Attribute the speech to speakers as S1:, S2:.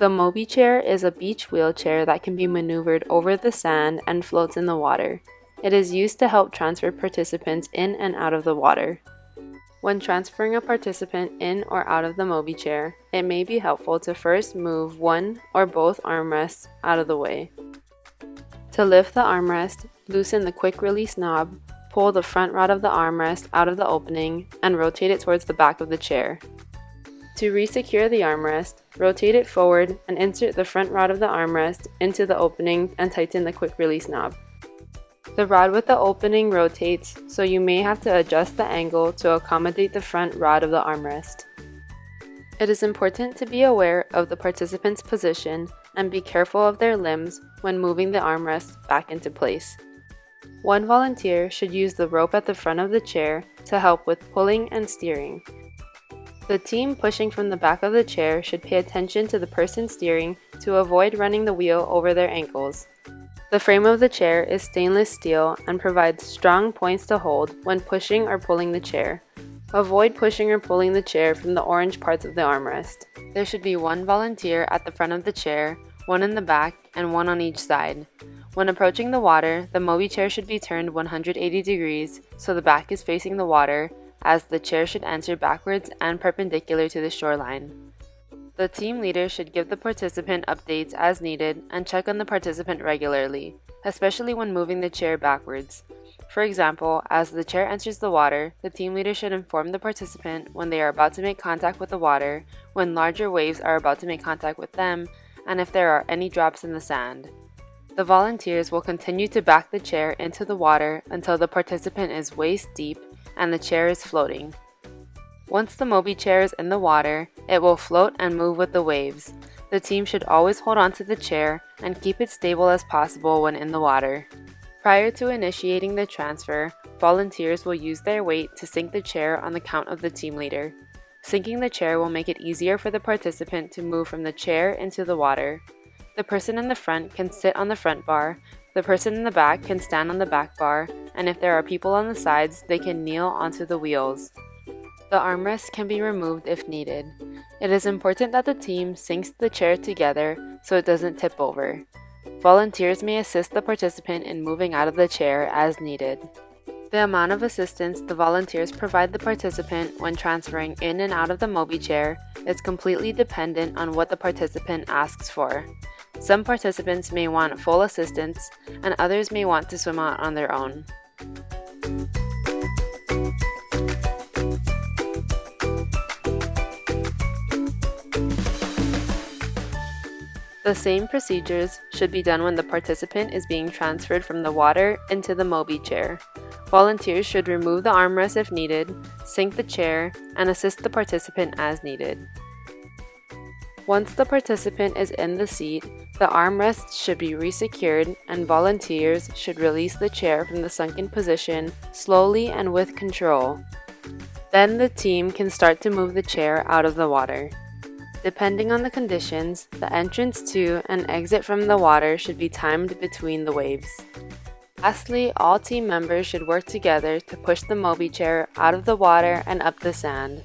S1: The Mobi Chair is a beach wheelchair that can be maneuvered over the sand and floats in the water. It is used to help transfer participants in and out of the water. When transferring a participant in or out of the Mobi Chair, it may be helpful to first move one or both armrests out of the way. To lift the armrest, loosen the quick release knob, pull the front rod of the armrest out of the opening, and rotate it towards the back of the chair. To re-secure the armrest, rotate it forward and insert the front rod of the armrest into the opening and tighten the quick release knob. The rod with the opening rotates, so you may have to adjust the angle to accommodate the front rod of the armrest. It is important to be aware of the participant's position and be careful of their limbs when moving the armrest back into place. One volunteer should use the rope at the front of the chair to help with pulling and steering. The team pushing from the back of the chair should pay attention to the person steering to avoid running the wheel over their ankles. The frame of the chair is stainless steel and provides strong points to hold when pushing or pulling the chair. Avoid pushing or pulling the chair from the orange parts of the armrest. There should be one volunteer at the front of the chair, one in the back, and one on each side. When approaching the water, the Mobi chair should be turned 180 degrees so the back is facing the water, as the chair should enter backwards and perpendicular to the shoreline. The team leader should give the participant updates as needed and check on the participant regularly, especially when moving the chair backwards. For example, as the chair enters the water, the team leader should inform the participant when they are about to make contact with the water, when larger waves are about to make contact with them, and if there are any drops in the sand. The volunteers will continue to back the chair into the water until the participant is waist deep and the chair is floating. Once the Mobi chair is in the water, it will float and move with the waves. The team should always hold on to the chair and keep it stable as possible when in the water. Prior to initiating the transfer, volunteers will use their weight to sink the chair on the count of the team leader. Sinking the chair will make it easier for the participant to move from the chair into the water. The person in the front can sit on the front bar, the person in the back can stand on the back bar, and if there are people on the sides, they can kneel onto the wheels. The armrest can be removed if needed. It is important that the team sinks the chair together so it doesn't tip over. Volunteers may assist the participant in moving out of the chair as needed. The amount of assistance the volunteers provide the participant when transferring in and out of the Mobi chair is completely dependent on what the participant asks for. Some participants may want full assistance, and others may want to swim out on their own. The same procedures should be done when the participant is being transferred from the water into the Mobi chair. Volunteers should remove the armrest if needed, sink the chair, and assist the participant as needed. Once the participant is in the seat, the armrest should be resecured and volunteers should release the chair from the sunken position slowly and with control. Then the team can start to move the chair out of the water. Depending on the conditions, the entrance to and exit from the water should be timed between the waves. Lastly, all team members should work together to push the Mobi chair out of the water and up the sand.